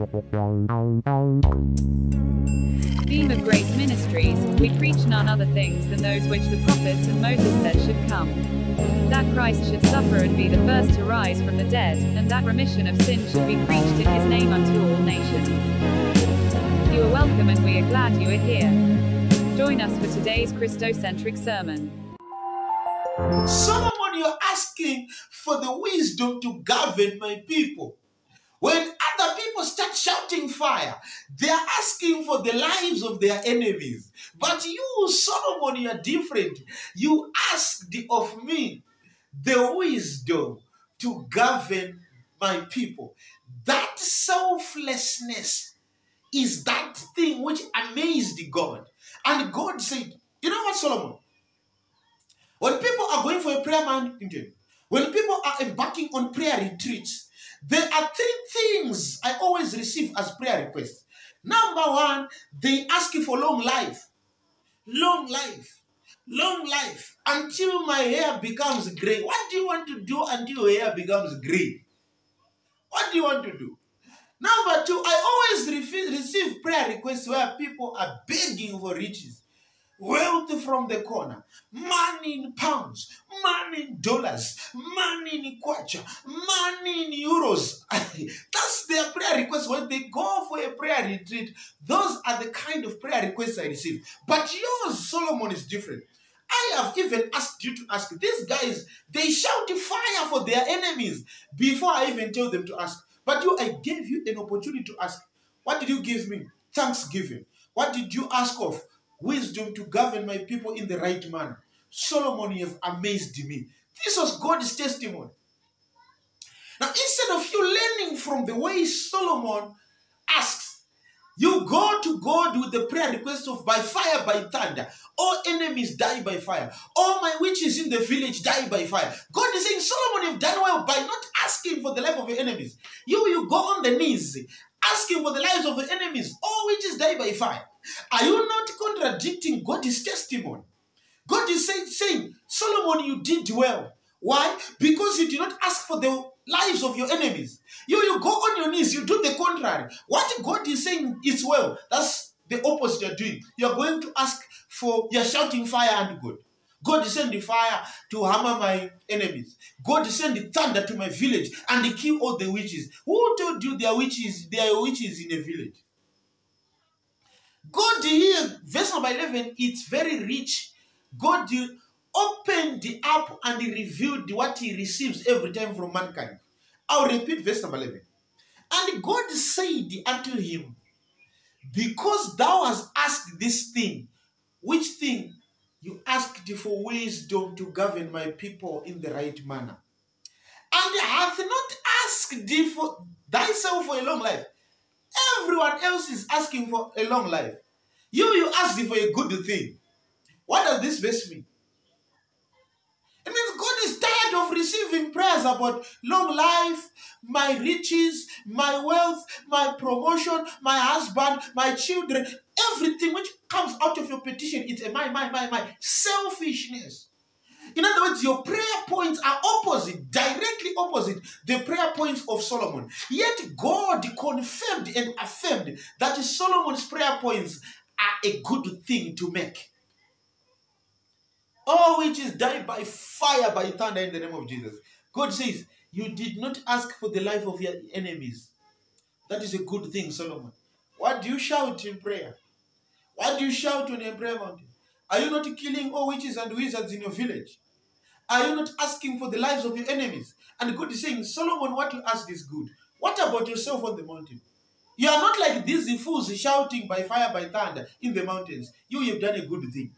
Beam of Grace Ministries, we preach none other things than those which the prophets and Moses said should come. That Christ should suffer and be the first to rise from the dead, and that remission of sin should be preached in his name unto all nations. You are welcome and we are glad you are here. Join us for today's Christocentric sermon. Solomon, you're asking for the wisdom to govern my people. When other people start shouting fire, they are asking for the lives of their enemies. But you, Solomon, you are different. You asked of me the wisdom to govern my people. That selflessness is that thing which amazed God. And God said, you know what, Solomon? When people are going for a prayer mountain, when people are embarking on prayer retreats, there are three things I always receive as prayer requests. Number one, they ask you for long life. Long life. Long life. Until my hair becomes gray. What do you want to do until your hair becomes gray? What do you want to do? Number two, I always receive prayer requests where people are begging for riches. Wealth from the corner, money in pounds, money in dollars, money in kwacha, money in euros. That's their prayer requests. When they go for a prayer retreat, those are the kind of prayer requests I receive. But yours, Solomon, is different. I have even asked you to ask. These guys, they shout fire for their enemies before I even tell them to ask. But I gave you an opportunity to ask. What did you give me? Thanksgiving. What did you ask of? Wisdom to govern my people in the right manner. Solomon, you have amazed me. This was God's testimony. Now, instead of you learning from the way Solomon asks, you go to God with the prayer request of by fire, by thunder. All enemies die by fire. All my witches in the village die by fire. God is saying, Solomon, you've done well by not asking for the life of your enemies. You go on the knees, asking for the lives of your enemies. All witches die by fire. Are you not contradicting God's testimony? God is saying, Solomon, you did well. Why? Because you did not ask for the lives of your enemies. You go on your knees, you do the contrary. What God is saying is well. That's the opposite you're doing. You're going to ask for, you're shouting fire and God. God is sending fire to hammer my enemies. God is sending thunder to my village and they kill all the witches. Who told you there are witches in a village? God here, verse number 11, it's very rich. God opened up and he revealed what he receives every time from mankind. I'll repeat verse number 11. And God said unto him, because thou hast asked this thing, which thing? You asked for wisdom to govern my people in the right manner. And hath not asked thee for thyself for a long life. Everyone else is asking for a long life. You asked for a good thing. What does this verse mean? It means God is tired of receiving prayers about long life, my riches, my wealth, my promotion, my husband, my children. Everything which comes out of your petition, it's a my. Selfishness. In other words, your prayer points are opposite, directly opposite the prayer points of Solomon. Yet God confirmed and affirmed that Solomon's prayer points are a good thing to make. All witches die by fire, by thunder in the name of Jesus. God says, you did not ask for the life of your enemies. That is a good thing, Solomon. What do you shout in prayer? What do you shout on a prayer mountain? Are you not killing all witches and wizards in your village? Are you not asking for the lives of your enemies? And God is saying, Solomon, what you ask is good. What about yourself on the mountain? You are not like these fools shouting by fire, by thunder in the mountains. You have done a good thing.